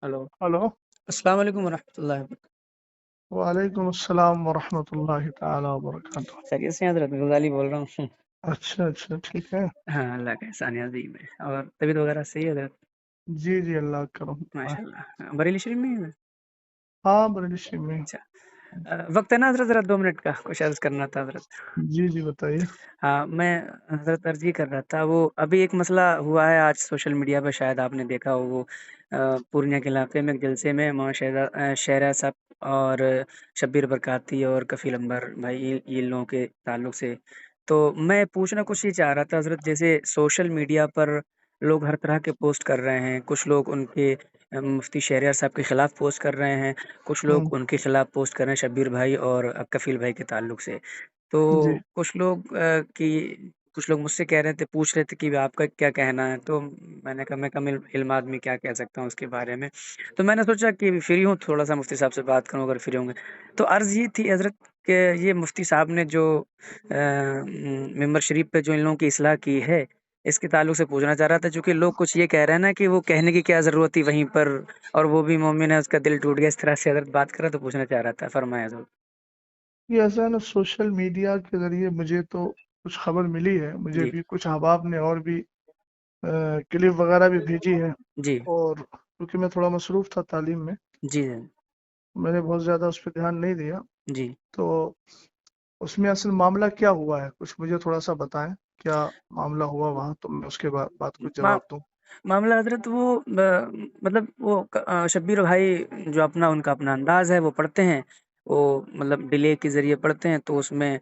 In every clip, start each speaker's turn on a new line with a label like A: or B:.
A: Hello.
B: Hello.
A: अस्सलाम वालेकुम वरहमतुल्लाहि वबरकातुहू।
B: वालेकुम अस्सलाम वरहमतुल्लाहि ताला वबरकातुह।
A: खैरियत से हैं हज़रत? गज़ाली बोल रहा हूँ।
B: अच्छा अच्छा, ठीक है।
A: हाँ, अल्लाह का एहसान है अज़ीम है। और तबीयत वगैरह सही है हज़रत?
B: जी जी, अल्लाह का करम दुआ है।
A: माशाल्लाह। बरेली शरीफ में ही है?
B: हाँ, बरेली में।
A: अच्छा। वक्त है ना हज़रत? ज़रा 2 मिनट का कुछ अर्ज़ करना था हज़रत।
B: जी जी, बताइए।
A: हाँ, मैं हज़रत अर्ज़ ये कर रहा था, वो अभी एक मसला हुआ है आज सोशल मीडिया पे, शायद आपने देखा हो। वो पूर्णिया के इलाके में एक जलसे में शहरा साहब और शब्बीर बरकाती और कफ़ील अंबर भाई, ये लोगों के ताल्लुक से। तो मैं पूछना कुछ ये चाह रहा था हज़रत, जैसे सोशल मीडिया पर लोग हर तरह के पोस्ट कर रहे हैं। कुछ लोग उनके मुफ्ती शहरियार साहब के खिलाफ पोस्ट कर रहे हैं, कुछ
B: हम्म।
A: लोग उनके खिलाफ पोस्ट कर रहे हैं शब्बीर भाई और कफ़ील भाई के ताल्लुक से। तो
B: जी
A: कुछ लोग कुछ लोग मुझसे कह रहे थे, पूछ रहे थे कि आपका क्या कहना है? तो मैंने कहा मैं कम इल्म आदमी क्या कह सकता हूँ उसके बारे में। तो मैंने सोचा कि फ्री हूँ, थोड़ा-सा मुफ्ती साहब से बात करूँ अगर फ्री होंगे। तो अर्ज़ ये थी हज़रत कि ये मुफ्ती साहब ने जो मिंबर शरीफ पे जो इन लोगों की इस्लाह की है, इसके ताल्लुक से पूछना चाह रहा था, चूँकि लोग कुछ ये कह रहे हैं ना कि वो कहने की क्या ज़रूरत थी वहीं पर, और वो भी मोमिन है, उसका दिल टूट गया, इस तरह से हज़रत बात कर रहा, तो पूछना चाह रहा था। फरमाएँ हज़रत।
B: ये ऐसा है ना, सोशल मीडिया के जरिए मुझे तो कुछ खबर मिली है। मुझे
A: जी,
B: भी कुछ अहबाब ने और भी क्लिप वगैरह भी भेजी है।
A: जी,
B: और क्योंकि मैं थोड़ा मसरूफ़ था तालीम में,
A: जी,
B: मैंने बहुत ज़्यादा उस पर ध्यान नहीं दिया।
A: जी।
B: तो उसमें असल मामला क्या हुआ है, कुछ मुझे थोड़ा सा बताएं। क्या मामला हुआ वहाँ, तो मैं उसके बाद कुछ
A: मा
B: जवाब दूं।
A: मामला हज़रत वो मतलब वो शब्बीर भाई जो अपना उनका अपना अंदाज़ है वो पढ़ते हैं। वो मतलब डिले के ज़रिए पढ़ते हैं, तो उसमें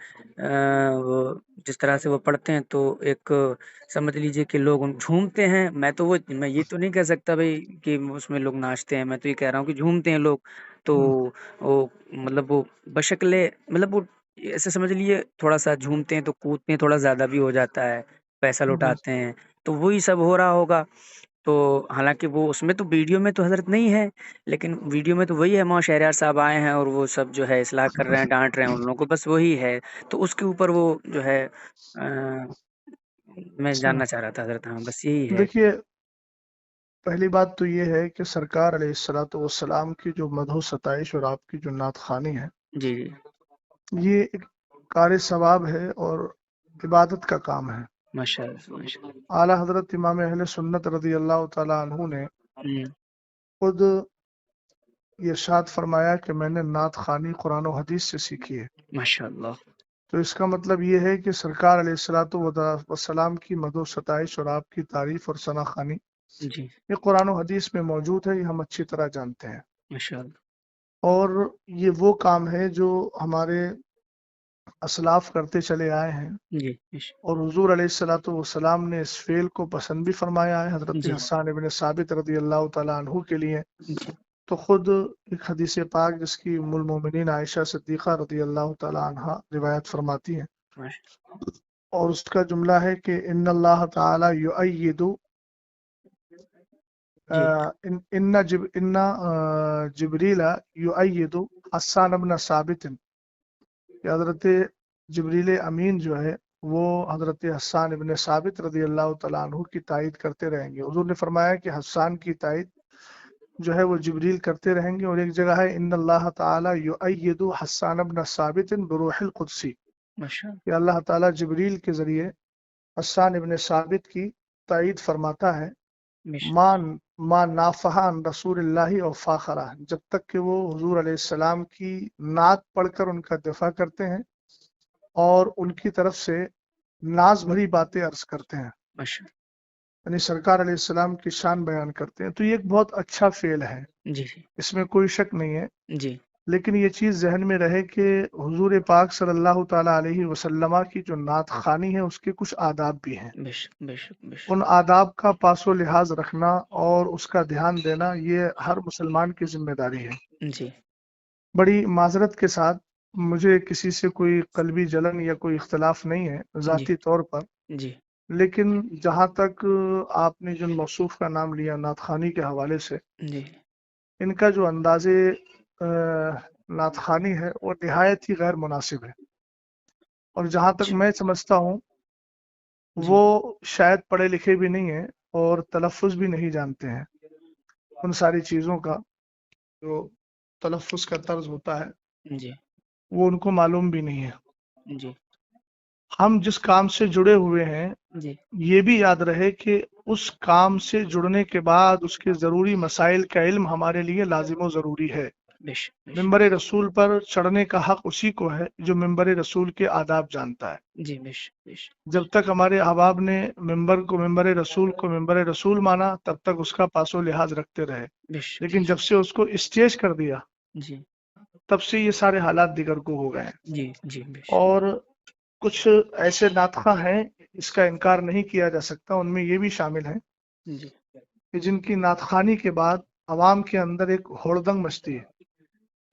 A: वो जिस तरह से वो पढ़ते हैं तो एक समझ लीजिए कि लोग उन झूमते हैं। मैं ये तो नहीं कह सकता भई कि उसमें लोग नाचते हैं, मैं तो ये कह रहा हूँ कि झूमते हैं लोग। तो
B: हम्म,
A: वो मतलब वो बशक्ले मतलब वो ऐसे समझ लीजिए, थोड़ा-सा झूमते हैं तो कूदते हैं, थोड़ा ज़्यादा भी हो जाता है, पैसा
B: जी।
A: लौटाते हैं। तो वही सब हो रहा होगा। तो हालाँकि वो उसमें तो वीडियो में तो हज़रत नहीं है, लेकिन वीडियो में तो वही है, मौलाना शहरयार साहब आए हैं और वो सब जो है इस्लाह कर रहे हैं, डाँट रहे हैं उन लोगों को, बस वही है। तो उसके ऊपर वो जो है मैं
B: अच्छा,
A: जानना चाह रहा था हज़रत, हाँ, बस यही है।
B: देखिए, पहली बात तो ये है कि सरकार अलैहिस्सलातु वस्सलाम की जो मदह सताइश और आपकी जो नात खानी है,
A: जी, जी।
B: ये एक कार सवाब है और इबादत का काम है।
A: माशाअल्लाह, माशाअल्लाह।
B: आला हजरत इमाम अहले सुन्नत रदी अल्लाह तआला अन्हु ने
A: हुँ,
B: खुद ये इरशाद फरमाया कि मैंने नात खानी कुरान और हदीस से सीखी है।
A: माशाअल्लाह।
B: तो इसका मतलब ये है कि सरकार अलैहिस्सलातु वस्सलाम की मदह सताइश और आपकी तारीफ और सना खानी
A: जी,
B: ये कुरान और हदीस में मौजूद है, ये हम अच्छी तरह जानते हैं।
A: माशाअल्लाह।
B: और ये वो काम है जो हमारे असलाफ करते चले आए हैं।
A: जी,
B: और हुजूर अलैहिस्सलातु वस्सलाम ने इस फेल को पसंद भी फरमाया है। हजरत
A: जी,
B: हस्सान इब्न साबित रदी अल्लाह तआला अन्हु के लिए
A: जी,
B: तो खुद एक हदीस पाक जिसकी उम्मुल मोमिनीन आयशा सिद्दीक़ा रदी अल्लाह तआला अन्हा रिवायत फरमाती हैं,
A: माशा
B: और उसका जुमला है कि इन्नल्लाह तआला युअय्यिदु
A: जी,
B: इन्ना जिब्रीला युअय्यिदु हस्सान इब्न साबित, कि हजरत जिब्रील अमीन जो है वो हजरत हस्सान इब्न साबित रदी अल्लाह तआला अन्हु की तायद करते रहेंगे। हुजूर ने फरमाया कि हस्सान की तायद जो है वो जिब्रील करते रहेंगे। और एक जगह है इन्नल्लाह ताला युअय्यिदु हस्सान इब्न साबित बिरूहिल कुदसी,
A: माशाअल्लाह,
B: कि अल्लाह ताला जिब्रील के जरिए हस्सान इब्न साबित की तायद फरमाता है।
A: मिश
B: मान मा नाफहान रसूलुल्लाहि और फाखरा, जब तक कि वो हुजूर अलैहिस्सलाम की नात पढ़कर उनका दिफा करते हैं और उनकी तरफ से नाज भरी बातें अर्ज करते हैं,
A: माशा
B: यानी सरकार अलैहिस्सलाम की शान बयान करते हैं। तो ये एक बहुत अच्छा फेल है,
A: जी, जी,
B: इसमें कोई शक नहीं है।
A: जी,
B: लेकिन ये चीज़ जहन में रहे कि हुजूर पाक सल्लल्लाहु ताला अलैहि वसल्लम की जो नात खानी है उसके कुछ आदाब भी हैं।
A: बेशक, बेशक,
B: उन
A: बेशक।
B: आदाब का पासो लिहाज रखना और उसका ध्यान देना ये हर मुसलमान की जिम्मेदारी है।
A: जी,
B: बड़ी माजरत के साथ, मुझे किसी से कोई कल्बी जलन या कोई इख्तलाफ नहीं है
A: जी,
B: ज़ाती तौर पर।
A: जी,
B: लेकिन जहाँ तक आपने जिन मौसूफ का नाम लिया नात खानी के हवाले से,
A: जी,
B: इनका जो अंदाज़े नात खानी है वो निहायत ही गैर मुनासिब है। और जहाँ तक
A: अच्छा,
B: मैं समझता हूँ
A: जी,
B: वो शायद पढ़े लिखे भी नहीं है और तलफ़ुज़ भी नहीं जानते हैं। उन सारी चीज़ों का जो तलफ़्फ़ुज़ का तर्ज होता है
A: जी,
B: वो उनको मालूम भी नहीं है।
A: जी,
B: हम जिस काम से जुड़े हुए हैं
A: जी,
B: ये भी याद रहे कि उस काम से जुड़ने के बाद उसके ज़रूरी मसाइल का इल्म हमारे लिए लाज़िम व ज़रूरी है।
A: बेशक, बेशक।
B: मिंबर रसूल पर चढ़ने का हक उसी को है जो मिंबर रसूल के आदाब जानता है।
A: जी, बेशक, बेशक,
B: जब तक हमारे अहबाब ने मिंबर रसूल माना तब तक उसका पासो लिहाज रखते रहे,
A: बेशक,
B: लेकिन जब से उसको स्टेज कर दिया
A: जी,
B: तब से ये सारे हालात दिगर को हो गए हैं।
A: जी, जी, बेशक,
B: और कुछ ऐसे नातखा हैं इसका इनकार नहीं किया जा सकता, उनमें ये भी शामिल हैं
A: जी,
B: कि जिनकी नातखानी के बाद अवाम के अंदर एक होड़दंग मचती है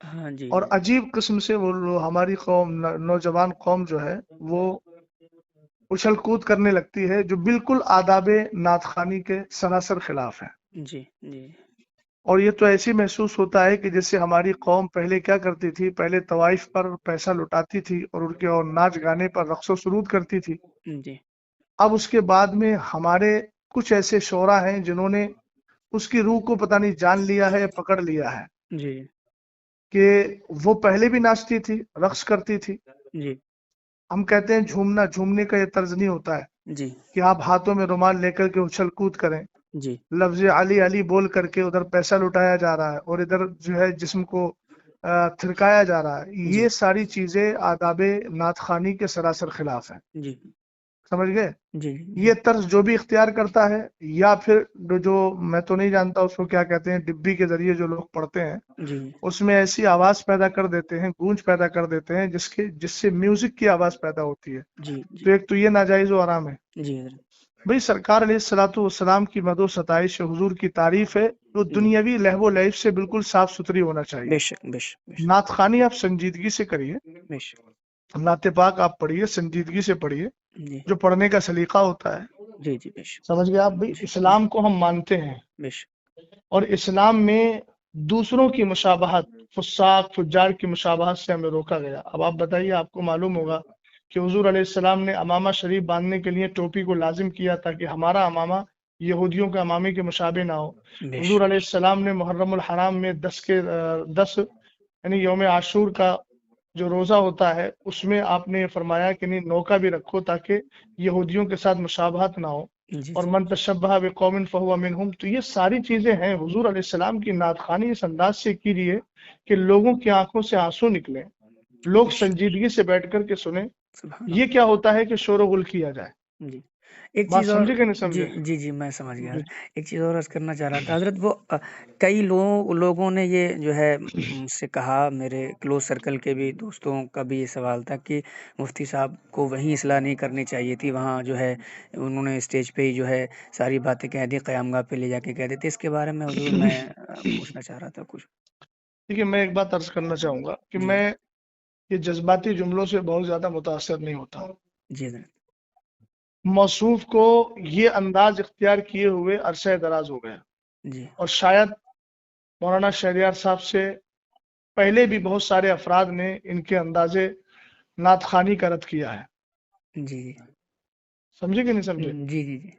A: हाँ जी,
B: और अजीब किस्म से वो हमारी कौम नौजवान कौम जो है वो उछल कूद करने लगती है जो बिल्कुल आदाबे नातखानी के सरासर खिलाफ है।
A: जी, जी,
B: और ये तो ऐसे महसूस होता है कि जैसे हमारी कौम पहले क्या करती थी, पहले तवाइफ पर पैसा लुटाती थी और उनके और नाच गाने पर रक्स व सुरूद करती थी।
A: जी,
B: अब उसके बाद में हमारे कुछ ऐसे शोरा हैं जिन्होंने उसकी रूह को पता नहीं जान लिया है या पकड़ लिया है
A: जी,
B: कि वो पहले भी नाचती थी, रक्स करती थी।
A: जी,
B: हम कहते हैं झूमना, झूमने का ये तर्ज नहीं होता है
A: जी,
B: कि आप हाथों में रुमाल लेकर के उछल कूद करें,
A: जी,
B: लफ्ज अली अली बोल करके उधर पैसा लुटाया जा रहा है और इधर जो है जिस्म को थिरकाया जा रहा है।
A: जी,
B: ये सारी चीजें आदाबे नातखानी के सरासर खिलाफ है।
A: जी,
B: समझ गए?
A: जी,
B: ये
A: जी,
B: तर्ज जो भी इख्तियार करता है या फिर जो मैं तो नहीं जानता उसको क्या कहते हैं, डिब्बी के जरिए जो लोग पढ़ते हैं
A: जी,
B: उसमें ऐसी आवाज पैदा कर देते हैं, गूंज पैदा कर देते हैं जिससे म्यूजिक की आवाज पैदा होती है।
A: जी,
B: तो एक तो ये नाजायज व हराम है।
A: जी, हज़रत,
B: भाई सरकार अलैहिस्सलातु वस्सलाम की मदो सताइश हुजूर की तारीफ है जो
A: जी,
B: दुनियावी लहवो लैब से बिल्कुल साफ सुथरी होना चाहिए।
A: बेशक, बेशक, बेशक,
B: नातखानी आप संजीदगी से करिए,
A: बेशक,
B: नाते पाक आप पढ़िए, संजीदगी से पढ़िए,
A: जी,
B: जो पढ़ने का सलीका होता है।
A: जी, जी, बेशक,
B: समझ गए आप? भाई
A: जी, जी,
B: इस्लाम को हम मानते हैं
A: बेशक,
B: और इस्लाम में दूसरों की मुशाबहत, फुस्साक फुज्जार की मुशाबहत से हमें रोका गया। अब आप बताइए, आपको मालूम होगा कि हुजूर अलैहिस्सलाम ने अमामा शरीफ बांधने के लिए टोपी को लाजिम किया ताकि हमारा अमामा यहूदियों के अमामे के मुशाबे ना हो। हुजूर
A: बेशक,
B: अलैहिस्सलाम ने मुहर्रमुल हराम में 10 यानी यौम आशूर का जो रोजा होता है उसमें आपने ये फरमाया कि नहीं, नौका भी रखो ताकि यहूदियों के साथ मुशाबहत ना हो।
A: जी,
B: और
A: जी,
B: मन तशब्बह बिकौमिन फहुवा मिनहुम। तो ये सारी चीजें हैं। हुजूर अलैहिस्सलाम की नातखानी इस अंदाज से कीजिए कि लोगों की आंखों से आंसू निकले, लोग
A: बेशक,
B: संजीदगी से बैठ कर के सुने।
A: सुभान
B: ये
A: अल्लाह,
B: क्या होता है कि शोर गुल किया जाए।
A: जी। एक
B: बात
A: चीज़ और
B: समझे कि नहीं
A: जी,
B: समझे?
A: जी, जी, मैं समझ गया।
B: जी
A: एक चीज़ और अर्ज़ करना चाह रहा था हज़रत, वो कई लोगों ने ये जो है मुझसे कहा, मेरे क्लोज़ सर्कल के भी दोस्तों का भी ये सवाल था कि मुफ्ती साहब को वहीं इस्लाह नहीं करनी चाहिए थी, वहाँ जो है उन्होंने स्टेज पे ही जो है सारी बातें कह दी, क़यामगाह पे ले जाके कह देते। इसके बारे में हुज़ूर मैं पूछना चाह रहा था कुछ?
B: देखिए, मैं एक बात अर्ज करना चाहूंगा कि
A: जी,
B: मैं ये जज्बाती जुमलों से बहुत ज्यादा मुतासर नहीं होता।
A: जी हज़रत।
B: मौसूफ को ये अंदाज इख्तियार किए हुए अरसे दराज हो गया
A: जी,
B: और शायद मौलाना शहरियार साहब से पहले भी बहुत सारे अफराद ने इनके अंदाजे नातखानी का रद्द किया है।
A: जी, जी।
B: समझे कि नहीं समझे?
A: जी, जी, जी।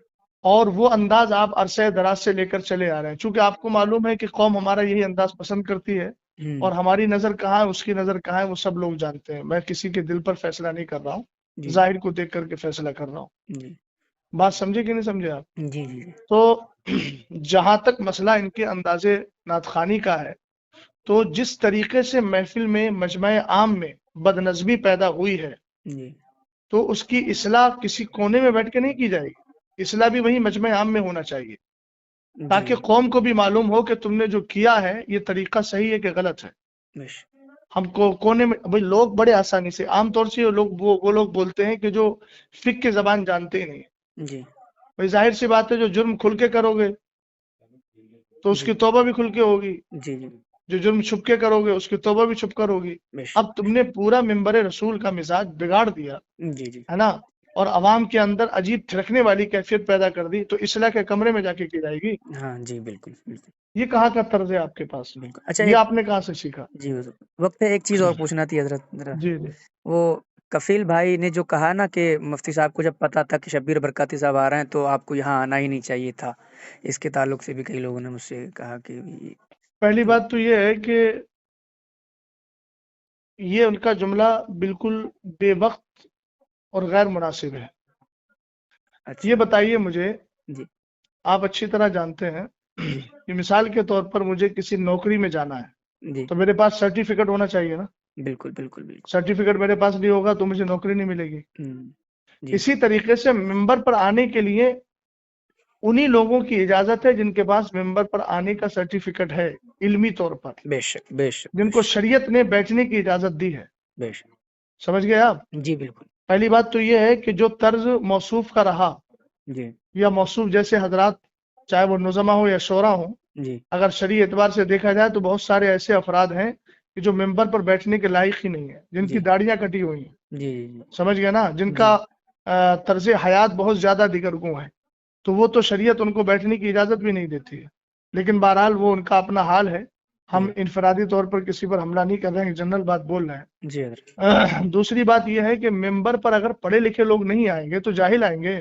B: और वो अंदाज आप अरसे दराज से लेकर चले आ रहे हैं। चूंकि आपको मालूम है कि कौम हमारा यही अंदाज पसंद करती है और
A: हुँ,
B: हमारी नज़र कहाँ है, उसकी नज़र कहाँ है, वो सब लोग जानते हैं। मैं किसी के दिल पर फैसला नहीं कर रहा हूँ,
A: जी,
B: जाहिर को देख करके फैसला कर रहा हूँ।
A: जी।
B: बात समझे कि नहीं समझे आप?
A: जी, जी, जी।
B: तो जहां तक मसला इनके अंदाजे नातखानी का है, तो जिस तरीके से महफिल में मजमा आम में बदनज़मी पैदा हुई है,
A: जी,
B: तो उसकी इस्लाह किसी कोने में बैठ के नहीं की जाएगी। इस्लाह भी वही मजमा आम में होना चाहिए
A: जी।
B: ताकि कौम को भी मालूम हो कि तुमने जो किया है ये तरीका सही है कि गलत है।
A: बेश
B: हमको कोने में भाई लोग बड़े आसानी से आमतौर से वो लोग बोलते हैं कि जो फिक की जबान जानते ही नहीं है।
A: जी,
B: भाई जाहिर सी बात है, जो जुर्म खुल के करोगे तो
A: जी,
B: उसकी तौबा भी खुल के होगी,
A: जी, जी।
B: जो जुर्म छुप के करोगे उसकी तौबा भी छुप कर होगी।
A: बेशक,
B: अब
A: बेशक।
B: तुमने पूरा मिंबर रसूल का मिजाज बिगाड़ दिया
A: जी, जी।
B: है ना, और अवाम के अंदर अजीब थिरकने वाली कैफियत पैदा कर दी, तो इस्लाह के कमरे में जाके की जाएगी।
A: हाँ जी, बिल्कुल, बिल्कुल,
B: ये कहाँ का तर्ज है आपके पास?
A: बिल्कुल। अच्छा,
B: ये
A: एक
B: आपने कहाँ से सीखा?
A: जी हुज़ूर, वक़्त है, एक चीज़ और पूछना थी हज़रत ज़रा।
B: जी जी
A: वो کفیل بھائی نے جو کہا نا کہ مفتی صاحب کو جب پتا تھا کہ شبیر برکاتی صاحب آ رہے ہیں تو آپ کو یہاں آنا ہی نہیں چاہیے تھا، اس کے تعلق سے بھی کئی لوگوں نے مجھ سے کہا کہ
B: پہلی
A: تو
B: بات تو یہ ہے کہ یہ ان کا جملہ بالکل بے وقت اور غیر مناسب ہے۔
A: اچھا
B: یہ بتائیے مجھے،
A: جی
B: آپ اچھی طرح جانتے ہیں
A: جی
B: کہ مثال کے طور پر مجھے کسی نوکری میں جانا ہے
A: جی
B: تو میرے پاس سرٹیفکیٹ ہونا چاہیے نا۔
A: بالکل بالکل بالکل
B: سرٹیفکیٹ میرے پاس نہیں ہوگا تو مجھے نوکری نہیں ملے گی۔
A: جی
B: اسی طریقے سے ممبر پر آنے کے لیے انہی لوگوں کی اجازت ہے جن کے پاس ممبر پر آنے کا سرٹیفکیٹ ہے علمی طور پر،
A: بے شک بے شک
B: جن
A: بے
B: کو
A: شک
B: شریعت نے بیچنے کی اجازت دی ہے۔
A: بے شک
B: سمجھ گئے آپ؟
A: جی بالکل
B: پہلی بات تو یہ ہے کہ جو طرز موصوف کا رہا
A: جی
B: یا موصوف جیسے حضرات، چاہے وہ نظما ہو یا شعرا ہو،
A: جی
B: اگر شرعی اعتبار سے دیکھا جائے تو بہت سارے ایسے افراد ہیں کہ جو ممبر پر بیٹھنے کے لائق ہی نہیں ہیں، جن کی
A: جی
B: داڑیاں کٹی ہوئی ہیں،
A: جی
B: سمجھ گئے نا، جن
A: جی
B: کا طرز حیات بہت زیادہ دیگرگوں ہے، تو وہ تو شریعت ان کو بیٹھنے کی اجازت بھی نہیں دیتی ہے۔ لیکن بہرحال وہ ان کا اپنا حال ہے، ہم
A: جی
B: انفرادی طور پر کسی پر حملہ نہیں کر رہے ہیں، جنرل بات بول رہے ہیں۔
A: جی حضرت
B: دوسری بات یہ ہے کہ ممبر پر اگر پڑھے لکھے لوگ نہیں آئیں گے تو جاہل آئیں گے۔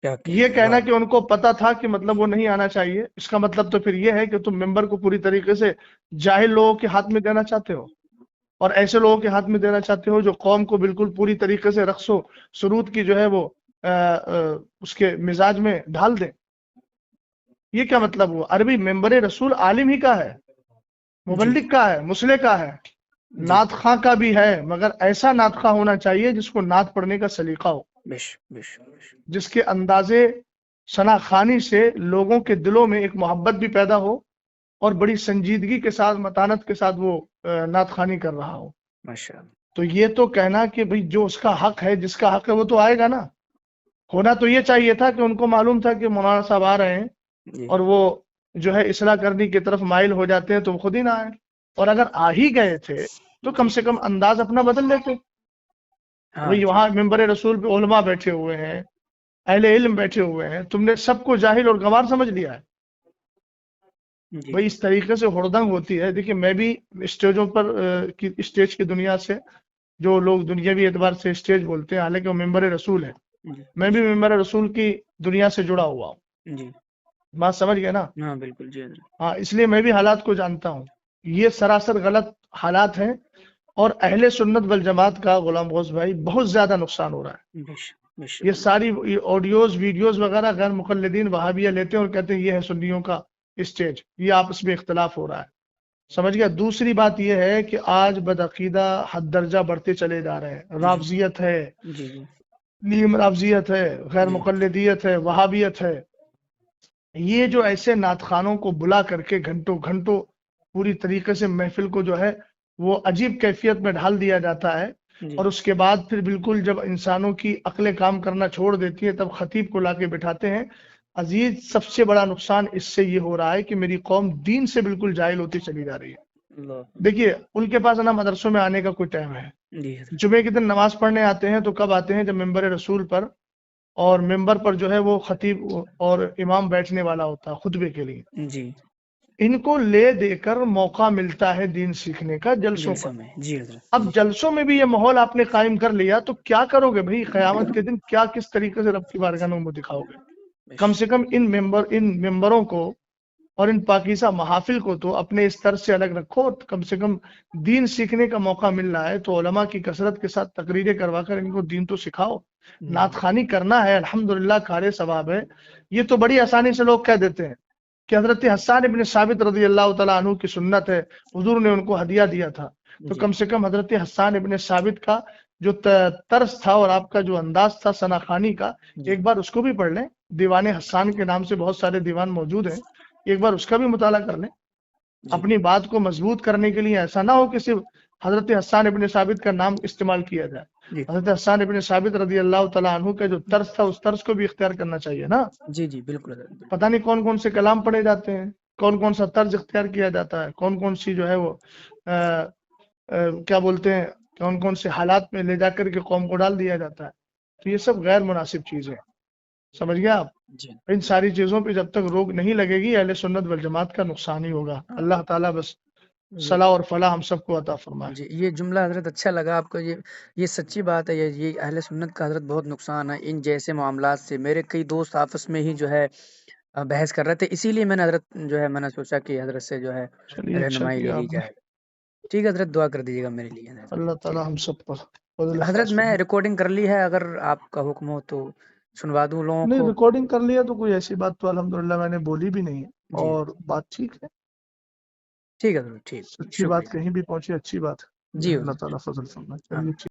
A: کیا
B: یہ
A: کہتے ہیں،
B: کہنا
A: واہ
B: کہ ان کو پتا تھا کہ مطلب وہ نہیں آنا چاہیے، اس کا مطلب تو پھر یہ ہے کہ تم ممبر کو پوری طریقے سے جاہل لوگوں کے ہاتھ میں دینا چاہتے ہو، اور ایسے لوگوں کے ہاتھ میں دینا چاہتے ہو جو قوم کو بالکل پوری طریقے سے رقص و سرود کی جو ہے وہ اس کے مزاج میں ڈھال دیں۔ یہ کیا مطلب ہوا؟ عربی ممبر رسول عالم ہی کا ہے،
A: جی
B: مبلغ کا ہے، مصلح کا ہے،
A: جی
B: نعت خواں کا بھی ہے، مگر ایسا نعت خواں ہونا چاہیے جس کو نعت پڑھنے کا سلیقہ ہو،
A: بے شک بے شک بے شک
B: جس کے اندازے ثنا خوانی سے لوگوں کے دلوں میں ایک محبت بھی پیدا ہو اور بڑی سنجیدگی کے ساتھ، متانت کے ساتھ وہ نعت خوانی کر رہا ہو۔
A: ماشاء اللہ
B: تو یہ تو کہنا کہ بھئی جو اس کا حق ہے، جس کا حق ہے وہ تو آئے گا نا۔ ہونا تو یہ چاہیے تھا کہ ان کو معلوم تھا کہ مولانا صاحب آ رہے ہیں
A: جی
B: اور وہ جو ہے اصلاح کرنے کی طرف مائل ہو جاتے ہیں تو وہ خود ہی نہ آئے، اور اگر آ ہی گئے تھے تو کم
A: جی
B: سے کم انداز اپنا بدل لیتے۔
A: ہاں
B: بھئی
A: جی
B: وہاں ممبر رسول پہ علماء بیٹھے ہوئے ہیں، اہل علم بیٹھے ہوئے ہیں، تم نے سب کو جاہل اور گنوار سمجھ لیا ہے۔
A: جی
B: بھئی اس طریقے سے ہڑدنگ ہوتی ہے۔ دیکھیں میں بھی اسٹیجوں پر اسٹیج کی دنیا سے، جو لوگ دنیاوی اعتبار سے اسٹیج بولتے ہیں، حالانکہ وہ ممبر رسول ہے،
A: جی
B: میں بھی ممبر رسول کی دنیا سے جڑا ہوا ہوں۔
A: جی
B: بات سمجھ گئے نا؟
A: ہاں بالکل جی حضرت
B: ہاں، اس لیے میں بھی حالات کو جانتا ہوں۔ یہ سراسر غلط حالات ہیں، اور اہل سنت والجماعت کا غلام غوث بھائی بہت زیادہ نقصان ہو رہا ہے۔
A: بے شک بے
B: یہ
A: شک
B: ساری آڈیوز ویڈیوز وغیرہ غیر مقلدین وہابیہ لیتے ہیں اور کہتے ہیں یہ ہے سنیوں کا اسٹیج، یہ آپس میں اختلاف ہو رہا ہے۔ سمجھ گیا؟ دوسری بات یہ ہے کہ آج بدعقیدہ حد درجہ بڑھتے چلے جا رہے ہیں،
A: جی
B: رافضیت ہے،
A: جی جی
B: نیم رافضیت ہے، غیر
A: جی
B: مقلدیت ہے، وہابیت ہے۔ یہ جو ایسے نعت خوانوں کو بلا کر کے گھنٹوں گھنٹوں پوری طریقے سے محفل کو جو ہے وہ عجیب کیفیت میں ڈھال دیا جاتا ہے،
A: جی
B: اور اس کے بعد پھر بالکل جب انسانوں کی عقلیں کام کرنا چھوڑ دیتی ہیں تب خطیب کو لا کے بٹھاتے ہیں۔ عزیز، سب سے بڑا نقصان اس سے یہ ہو رہا ہے کہ میری قوم دین سے بالکل جاہل ہوتی چلی جا رہی ہے۔
A: اللہ
B: دیکھیے ان کے پاس نا مدرسوں میں آنے کا کوئی ٹائم ہے،
A: جی حضرت
B: جمعے کے دن نماز پڑھنے آتے ہیں تو کب آتے ہیں؟ جب ممبر رسول پر اور ممبر پر جو ہے وہ خطیب اور امام بیٹھنے والا ہوتا ہے خطبے کے لیے۔
A: جی
B: ان کو لے دے کر موقع ملتا ہے دین سیکھنے کا جلسوں پر۔
A: جلسوں میں جی حضرت
B: اب
A: جی
B: جلسوں میں بھی یہ ماحول آپ نے قائم کر لیا تو کیا کرو گے بھائی؟ قیامت کے دن کیا کس طریقے سے رب کی بارگاہ میں منہ دکھاؤ گے؟
A: بے
B: کم سے
A: شک
B: کم ان ممبروں کو اور ان پاکیزہ محافل کو تو اپنے اس طرز سے الگ رکھو۔ کم سے کم دین سیکھنے کا موقع مل رہا ہے تو علماء کی کثرت کے ساتھ تقریریں کروا کر ان کو دین تو سکھاؤ۔ نعت خوانی کرنا ہے، الحمدللہ کار ثواب ہے۔ یہ تو بڑی آسانی سے لوگ کہہ دیتے ہیں کہ حضرت حسان ابن ثابت رضی اللہ تعالیٰ عنہ کی سنت ہے، حضور نے ان کو ہدیہ دیا تھا، تو
A: جی
B: کم سے کم حضرت حسان ابن ثابت کا جو طرز تھا اور آپ کا جو انداز تھا ثنا خوانی کا،
A: جی
B: ایک بار اس کو بھی پڑھ لیں۔ دیوان حسان کے نام سے بہت سارے دیوان موجود ہیں، ایک بار اس کا بھی مطالعہ کر لیں۔
A: جی
B: اپنی بات کو مضبوط کرنے کے لیے ایسا نہ ہو کہ صرف حضرت حسان ابن ثابت کا نام استعمال کیا جائے۔
A: جی
B: حضرت حسان ابن ثابت رضی اللہ تعالیٰ عنہ کا جو طرز تھا اس طرز کو بھی اختیار کرنا چاہیے نا۔
A: جی جی بالکل حضرت بالکل
B: پتہ نہیں کون کون سے کلام پڑھے جاتے ہیں، کون کون سا طرز اختیار کیا جاتا ہے، کون کون سی جو ہے وہ کیا بولتے ہیں، کون کون سے حالات میں لے جا کر کے قوم کو ڈال دیا جاتا ہے۔ تو یہ سب غیر مناسب چیزیں، سمجھ گیا آپ؟
A: جی
B: ان ساری چیزوں پہ جب تک روک نہیں لگے گی اہل سنت والجماعت کا نقصان ہی ہوگا۔ اللہ تعالیٰ بس صلاح اور فلاح ہم سب کو عطا فرمائے.
A: جی یہ جملہ حضرت اچھا لگا آپ کو. یہ سچی بات ہے. یہ اہل سنت کا حضرت بہت نقصان ہے ان جیسے معاملات سے. میرے کئی دوست آپس میں ہی جو ہے بحث کر رہے تھے, اسی لیے میں نے حضرت جو ہے میں نے سوچا کہ حضرت سے جو ہے
B: چلیے اچھا
A: رہنمائی لے
B: کیا
A: لی
B: آپ نے.
A: جائے. ٹھیک ہے حضرت, دعا کر دیجیے گا میرے لیے.
B: اللہ
A: ٹھیک
B: تعالی ہم سب پر فضل
A: حضرت,
B: خاص
A: میں
B: فرمائے.
A: ریکارڈنگ کر لی ہے, اگر آپ کا حکم ہو تو سنوا دوں لوگوں
B: نہیں
A: کو.
B: ریکارڈنگ کر لیا تو کوئی ایسی بات تو الحمدللہ میں نے بولی بھی نہیں ہے,
A: جی
B: اور بات ٹھیک ہے.
A: ٹھیک ہے حضرت, ٹھیک,
B: سچی بات
A: شکریہ.
B: کہیں بھی پہنچے اچھی بات ہے.
A: جی
B: اللہ
A: حضرت,
B: تعالیٰ فضل فرمائے.
A: ہاں.
B: چلیے ٹھیک.